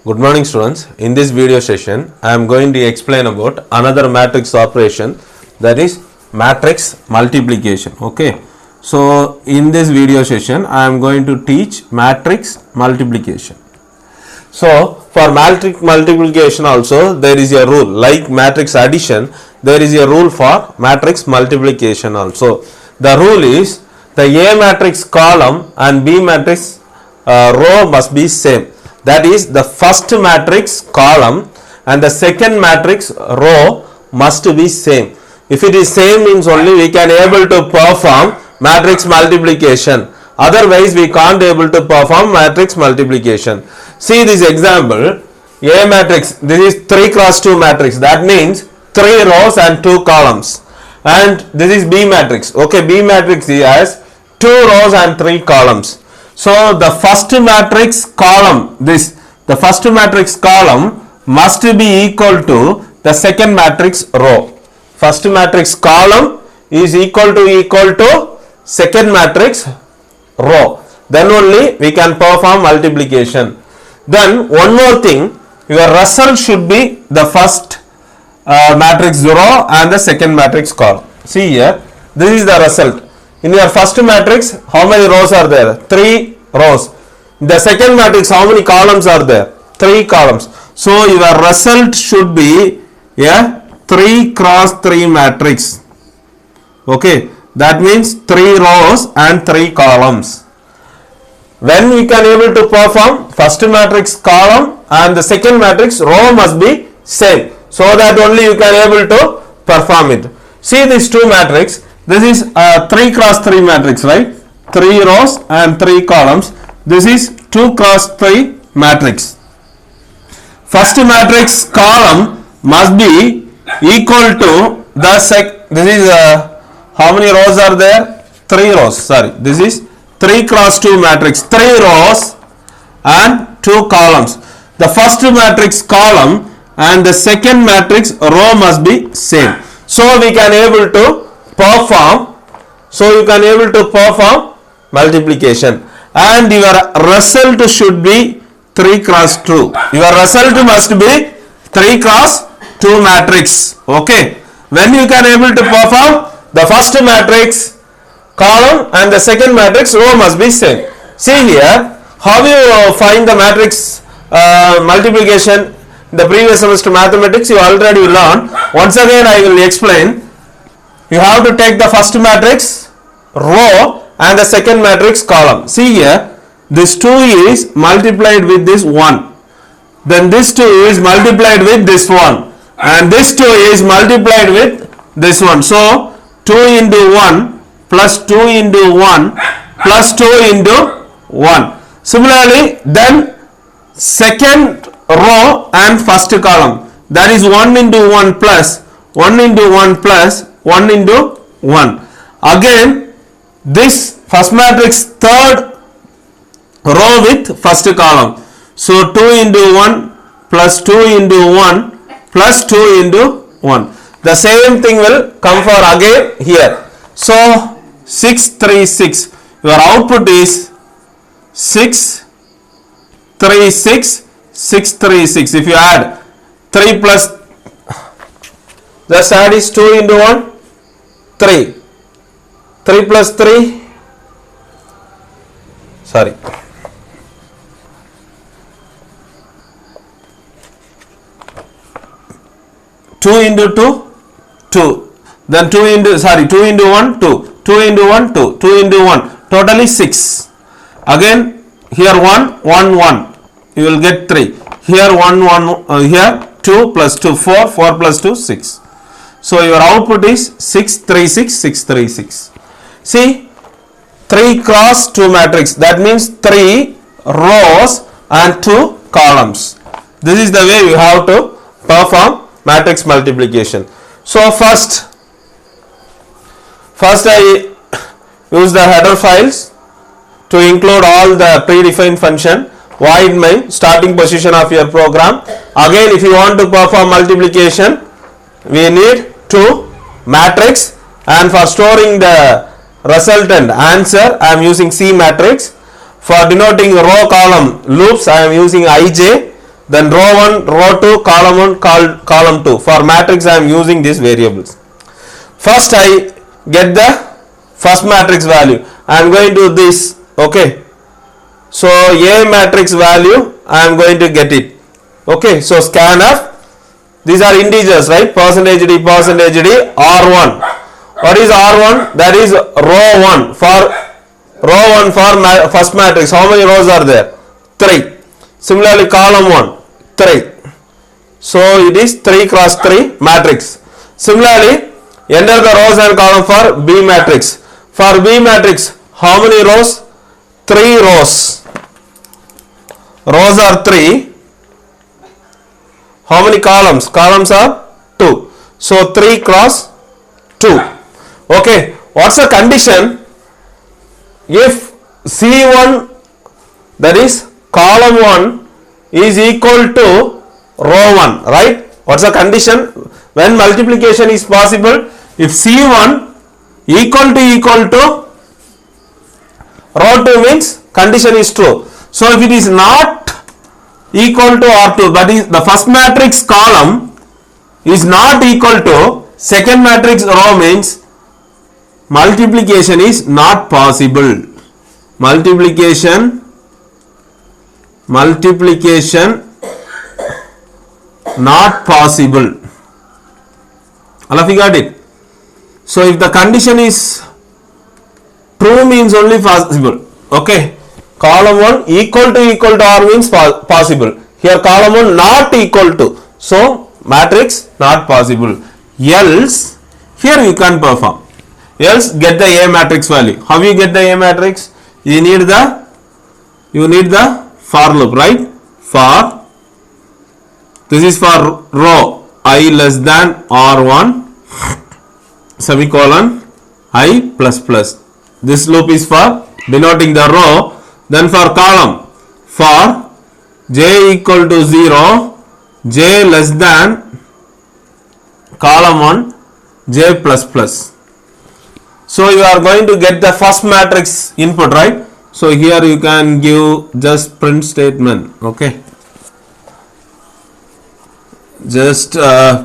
Good morning students. In this video session I am going to explain about another matrix operation, that is matrix multiplication. Okay. So in this video session I am going to teach matrix multiplication. So for matrix multiplication also there is a rule, like matrix addition there is a rule for matrix multiplication also. The rule is the A matrix column and B matrix row must be same. That is, the first matrix column and the second matrix row must be same. If it is same means only we can able to perform matrix multiplication. Otherwise we can't able to perform matrix multiplication. See this example, A matrix, this is 3 cross 2 matrix, that means 3 rows and 2 columns. And this is B matrix. Okay, B matrix has 2 rows and 3 columns. So the first matrix column, the first matrix column must be equal to the second matrix row. First matrix column is equal to second matrix row. Then only we can perform multiplication. Then one more thing, your result should be the first matrix row and the second matrix column. See here, this is the result. In your first matrix, how many rows are there? 3 rows. In the second matrix, how many columns are there? 3 columns. So your result should be a 3 cross 3 matrix. Okay, that means 3 rows and 3 columns. When we can able to perform first matrix column and the second matrix row must be same, so that only you can able to perform it. See this 2 matrix. This is a 3 cross 3 matrix, right? 3 rows and 3 columns. This is 2 cross 3 matrix. First matrix column must be equal to the this is how many rows are there? 3 rows. Sorry, this is 3 cross 2 matrix. 3 rows and 2 columns. The first matrix column and the second matrix row must be same. So we can able to perform. So you can able to perform multiplication, and your result should be 3 cross 2. Your result must be 3 cross 2 matrix. Okay. When you can able to perform, the first matrix column and the second matrix row must be same. See here, how you find the matrix multiplication? The previous semester mathematics you already learned. Once again I will explain. You have to take the first matrix row and the second matrix column. See here, this 2 is multiplied with this 1. Then this 2 is multiplied with this 1. And this 2 is multiplied with this one. So 2 into 1 plus 2 into 1 plus 2 into 1. Similarly, then second row and first column, that is 1 into 1 plus 1 into 1 plus 1 into 1. Again this first matrix third row with first column. So 2 into 1 plus 2 into 1 plus 2 into 1. The same thing will come for again here. So 6, 3, 6. Your output is 6, 3, 6, 6, 3, 6. If you add 3 plus, the add is 2 into 1, 3. 3 plus 3, sorry. 2 into 2, 2. Then 2 into, sorry, 2 into 1, 2. 2 into 1, 2. 2 into 1. Totally 6. Again, here 1, 1, 1. You will get 3. Here 1, 1, here 2 plus 2, 4. 4 plus 2, 6. So your output is 6, 3, 6, 6, 3, 6. See, 3 cross 2 matrix. That means 3 rows and 2 columns. This is the way you have to perform matrix multiplication. So first I use the header files to include all the predefined function void main starting position of your program. Again, if you want to perform multiplication, we need 2 matrix, and for storing the resultant answer I am using C matrix. For denoting row column loops I am using IJ. then row 1, row 2, column 1, column 2. For matrix I am using these variables. First I get the first matrix value. I am going to do this. Okay. So A matrix value I am going to get it. Okay. So scanf. These are integers, right? Percentage D, R1. What is R1? That is row 1 for first matrix. How many rows are there? 3. Similarly, column 1, 3. So it is 3 cross 3 matrix. Similarly, enter the rows and column for B matrix. For B matrix, how many rows? 3 rows. Rows are 3. How many columns? Columns are 2. So 3 cross 2. Okay. What's the condition? If C1, that is column 1, is equal to row 1, right? What's the condition? When multiplication is possible, if C1 equal to row 2 means condition is true. So if it is not equal to R2, that is the first matrix column is not equal to second matrix row, means multiplication is not possible. Multiplication not possible. All of you got it? So if the condition is true means only possible. Okay. Column 1 equal to R means possible. Here column 1 not equal to. So matrix not possible. Else here you can perform. Else get the A matrix value. How you get the A matrix? You need the for loop, right? For this is for row I less than R1 semicolon I plus plus. This loop is for denoting the row. Then for column, for j equal to 0, j less than column 1, j plus plus. So you are going to get the first matrix input, right? So here you can give just print statement. Okay. Just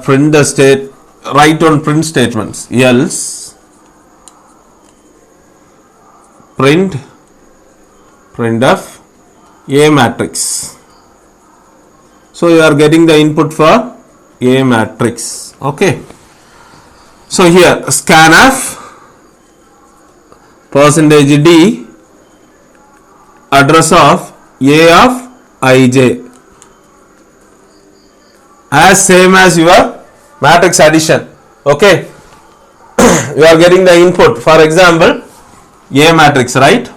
print the state, write on print statements. Else print of A matrix. So you are getting the input for A matrix. Okay. So here scanf %d address of A of ij as same as your matrix addition. Okay. You are getting the input, for example A matrix, right?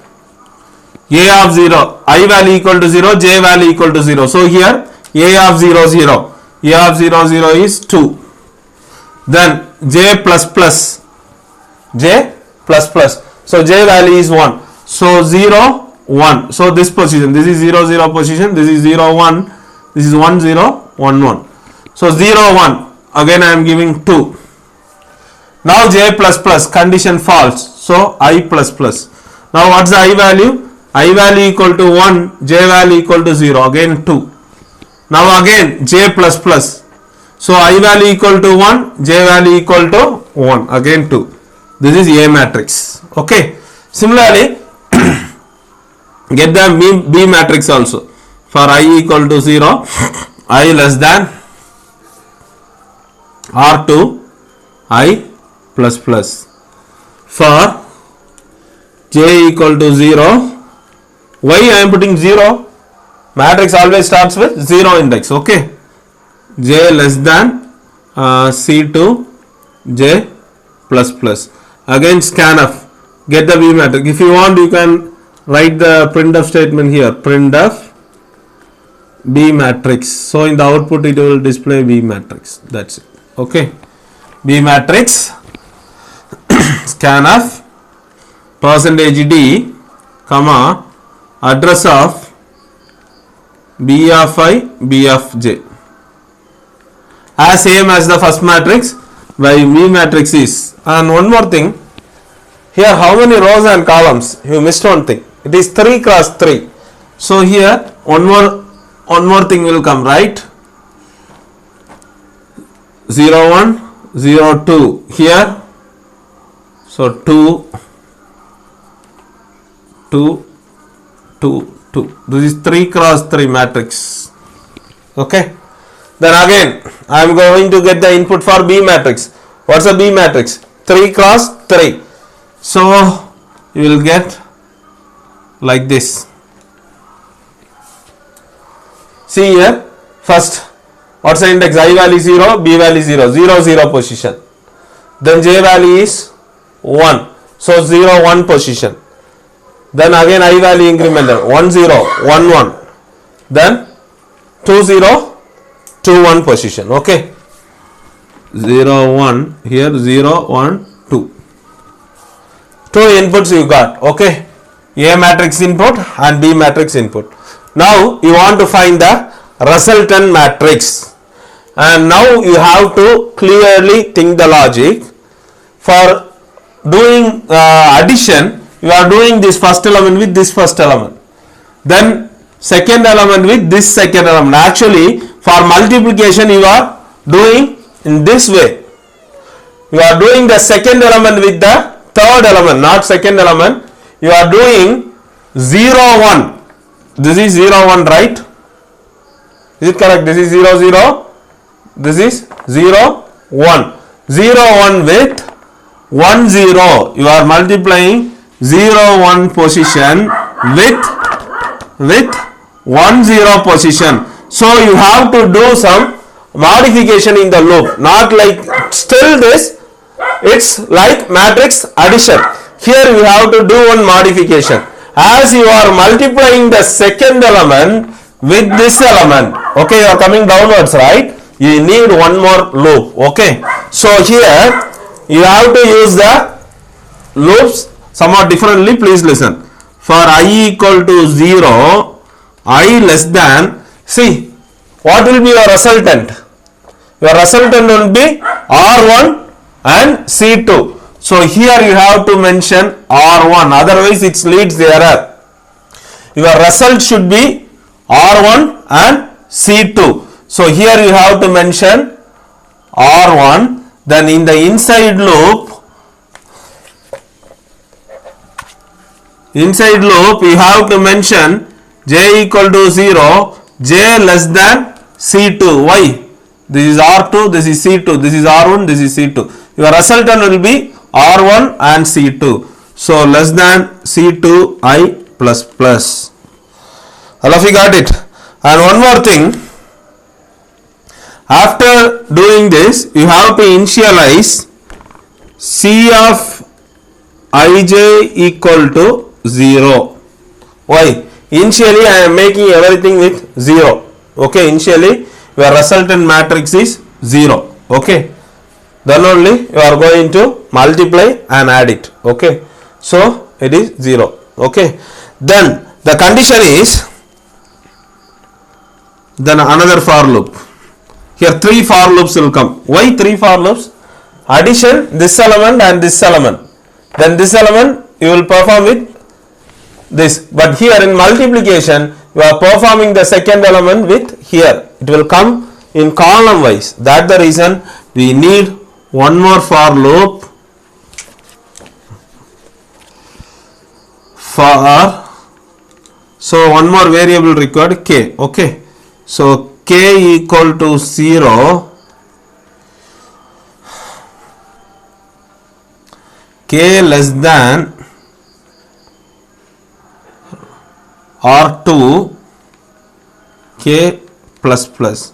A of 0, I value equal to 0, j value equal to 0. So here A of 0 0, A of 0 0 is 2. Then j plus plus, so j value is 1. So 0 1. So this position, this is 0 0 position, this is 0 1, this is 1 0 1 1. So 0 1, again I am giving 2. Now j plus plus, condition false. So I plus plus. Now what's the I value? I value equal to 1, j value equal to 0, again 2. Now again j plus plus. So I value equal to 1, j value equal to 1, again 2. This is A matrix. Okay. Similarly, get the B matrix also. For I equal to 0, I less than R2, I plus plus. For j equal to 0, why I am putting 0? Matrix always starts with 0 index. Okay. J less than C2, j plus plus. Again scanf. Get the B matrix. If you want, you can write the printf statement here. Printf B matrix. So in the output it will display B matrix. That's it. Okay. B matrix scanf %d comma address of B of I, B of j, as same as the first matrix by B matrix is. And one more thing, here how many rows and columns? You missed one thing. It is 3 cross 3. So here one more one more thing will come, right? 0 1 0 2 here, so 2 2 2 2. This is 3 cross 3 matrix. Okay, then again I am going to get the input for B matrix. What's a B matrix? 3 cross 3. So you will get like this. See here, first what's the index? I value 0, B value 0, 0 0 position. Then J value is 1, so 0 1 position. Then again I value incremental 1 0 1 1. Then 2 0 2 1 position. Okay, 0 1 here, 0 1 2. Two inputs you got. Okay, A matrix input and B matrix input. Now you want to find the resultant matrix, and now you have to clearly think the logic. For doing addition, you are doing this first element with this first element, then second element with this second element. Actually for multiplication you are doing in this way. You are doing the second element with the third element, not second element. You are doing 0 1. This is 0 1, right? Is it correct? This is 0 0. This is 0 1. 0 1 with 1 0. You are multiplying 0 1 position with 1 0 position. So you have to do some modification in the loop. Not like still this. It's like matrix addition. Here you have to do one modification. As you are multiplying the second element with this element, okay, you are coming downwards, right? You need one more loop. Okay, so here you have to use the loops somewhat differently. Please listen. For I equal to 0, I less than, see what will be your resultant? Your resultant will be R1 and C2. So here you have to mention R1, otherwise it leads the error. Your result should be R1 and C2. So here you have to mention R1. Then in the inside loop you have to mention J equal to 0, J less than C2. Why? This is R2, this is C2, this is R1, this is C2. Your resultant will be R1 and C2. So less than C2 I plus plus. All of you got it? And one more thing. After doing this, you have to initialize C of ij equal to 0. Why? Initially I am making everything with 0. Okay, initially your resultant matrix is 0. Okay, then only you are going to multiply and add it. Okay, so it is 0. Okay, then the condition is, then another for loop. Here 3 for loops will come. Why 3 for loops? Addition, this element and this element. Then this element you will perform with this. But here in multiplication you are performing the second element with here. It will come in column wise. That's the reason we need one more for loop for. So one more variable required, k. Okay, so k equal to 0, k less than R2, k plus plus.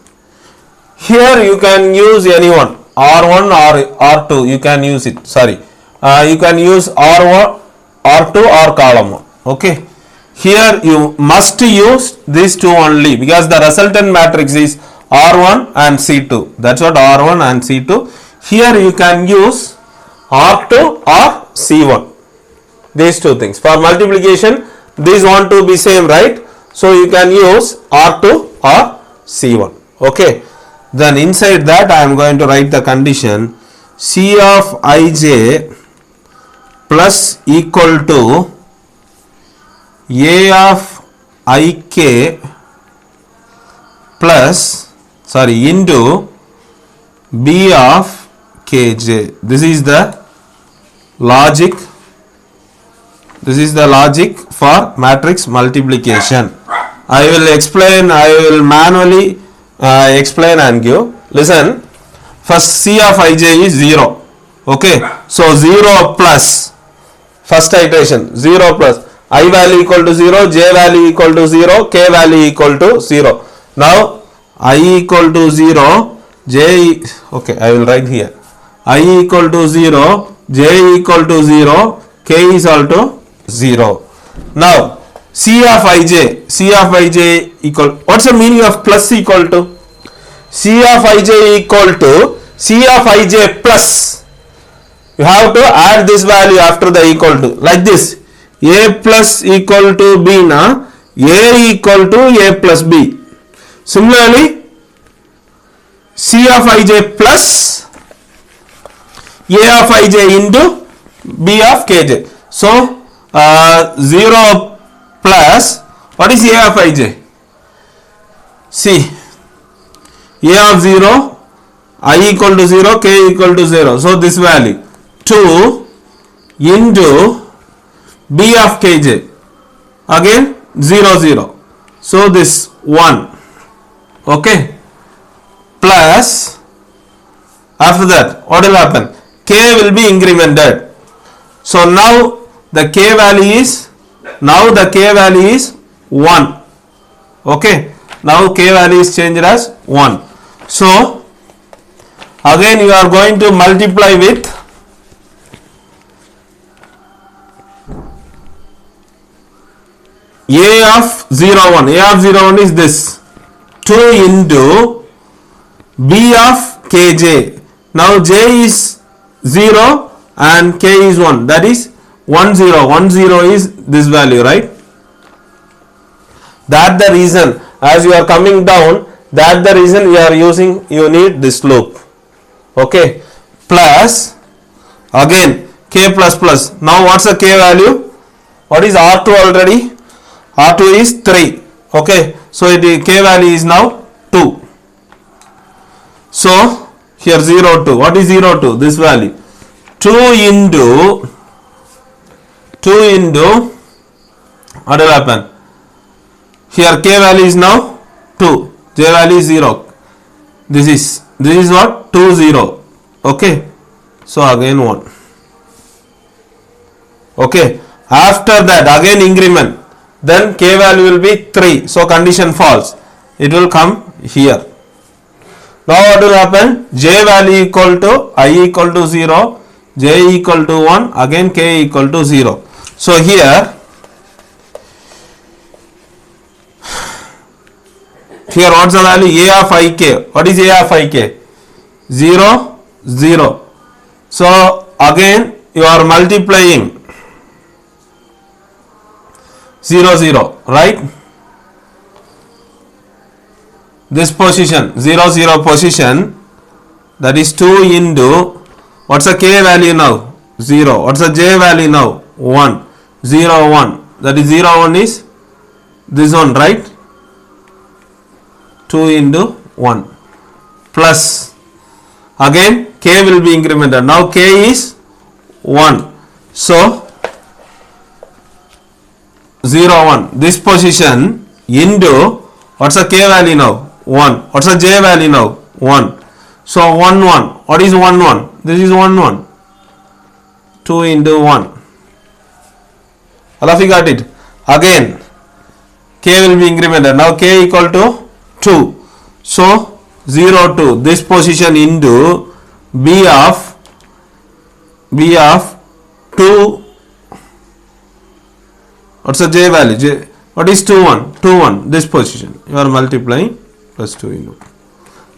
Here you can use anyone, R1 or R2, you can use it. Sorry, you can use R1, R2 or column 1. Okay, here you must use these two only, because the resultant matrix is R1 and C2. That's what R1 and C2. Here you can use R2 or C1. These two things. For multiplication, these want to be same, right? So you can use R2 or C1. Okay. Then inside that I am going to write the condition C of ij plus equal to A of ik into B of Kj. This is the logic. This is the logic for matrix multiplication. I will explain. I will manually explain and give. Listen. First, C of ij is 0. Okay. So 0 plus first iteration 0 plus I value equal to 0, j value equal to 0, k value equal to 0. Now I equal to 0, j. Okay, I will write here. I equal to 0, j equal to 0, k is also 0. Now C of ij equal, what's the meaning of plus equal to? C of ij equal to C of ij plus, you have to add this value after the equal to, like this, a plus equal to b na, a equal to a plus b. Similarly C of ij plus a of ij into b of kj. So 0 plus, what is a of ij? See, a of 0, I equal to 0, k equal to 0. So this value 2 into b of kj, again 0 0. So this 1. Okay, plus after that what will happen? K will be incremented. So now the k value is, one. Okay, now k value is changed as 1. So again you are going to multiply with a of 0 1. A of 0 1 is this, 2 into b of kj. Now j is 0 and k is 1, that is 1 0. 1 0 is this value, right? That the reason, as you are coming down, that the reason you are using, you need this loop. Okay, plus again k plus plus. Now what's the k value? What is R2 already? R2 is 3. Okay, so the k value is now 2. So here 0 2. What is 0 2? This value 2 into what will happen? Here k value is now 2, j value is 0. This is what? 2 0. Okay, so again 1. Okay, after that again increment, then k value will be 3. So condition false, it will come here. Now what will happen? J value equal to I equal to 0, j equal to 1, again k equal to 0. So here what's the value? A of ik. What is a of ik? 0 0. So again you are multiplying 0 0, right? This position 0 0 position, that is 2 into, what's the k value now? 0. What's the j value now? 1. 0 1, that is 0 1 is this one, right? 2 into 1 plus again k will be incremented. Now k is 1. So 0 1, this position into, what's the k value now? 1. What's the j value now? 1. So 1 1. What is 1 1? This is 1 1. 2 into 1. All of you got it? Again k will be incremented. Now k equal to 2. So 0 2, this position into b of 2. What's the j value? What is 2 1? 2 1, this position you are multiplying plus 2 into.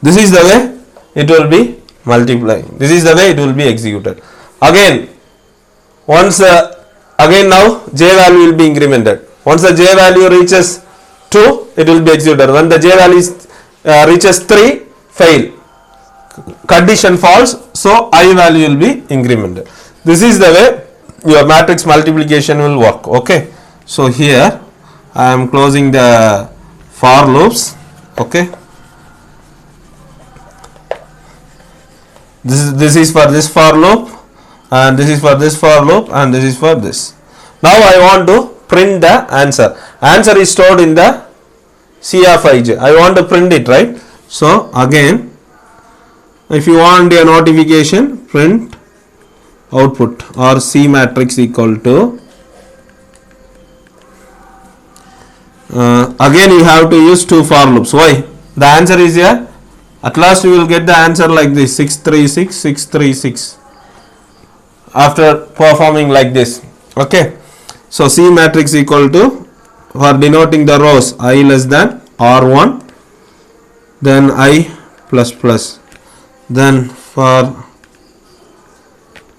This is the way it will be multiplying. This is the way it will be executed. Again once again now j value will be incremented. Once the j value reaches 2, it will be executed. When the j value is, reaches 3, fail, condition false, so I value will be incremented. This is the way your matrix multiplication will work. Okay, so here I am closing the for loops. Okay. This is for this for loop, and this is for this for loop, and this is for this. Now I want to print the answer. Answer is stored in the C of ij. I want to print it, right? So again, if you want a notification, print output or C matrix equal to, again you have to use two for loops. Why? The answer is here. At last you will get the answer like this, 636, 636, after performing like this. Okay. So C matrix equal to, for denoting the rows, I less than R1, then I plus plus, then for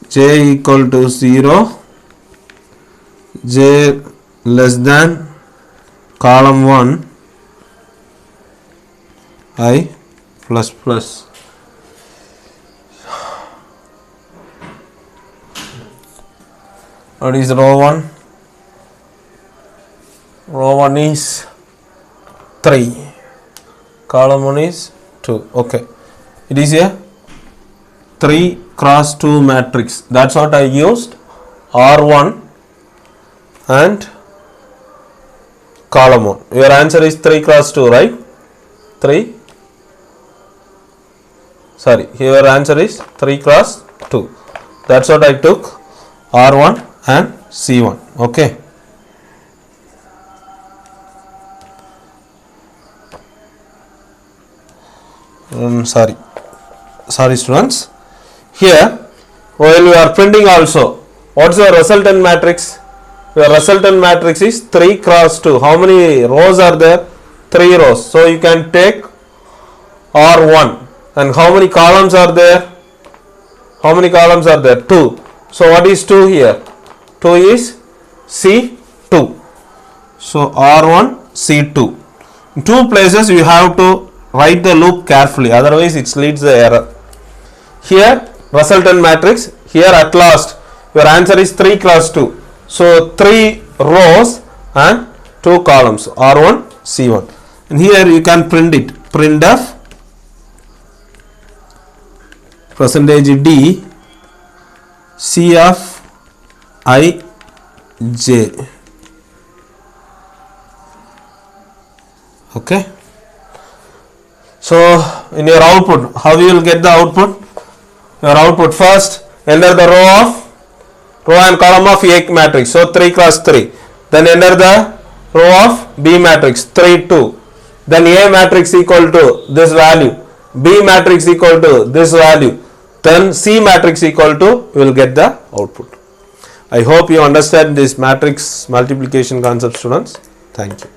J equal to 0, J less than column 1, I plus plus. What is row 1? Row 1 is 3, column 1 is 2. Okay, it is a 3 cross 2 matrix. That's what I used, R1 and column 1. Your answer is 3 cross 2, right? 3. Sorry, your answer is 3 cross 2. That's what I took, R1 and C1. Okay. Sorry students. Here, while you are printing also, what's your resultant matrix? Your resultant matrix is 3 cross 2. How many rows are there? 3 rows. So you can take R1. And how many columns are there? How many columns are there? 2. So what is 2 here? 2 is C2. So R1, C2. In two places you have to write the loop carefully, otherwise it leads the error. Here resultant matrix, here at last your answer is 3 cross 2. So 3 rows and 2 columns, R1, C1. And here you can print it, printf percentage D C of I j. Okay. So in your output, how you will get the output? Your output, first enter the row and column of A matrix, so 3 cross 3. Then enter the row of B matrix, 3 2. Then A matrix equal to this value, B matrix equal to this value, then C matrix equal to, you will get the output. I hope you understand this matrix multiplication concept, students. Thank you.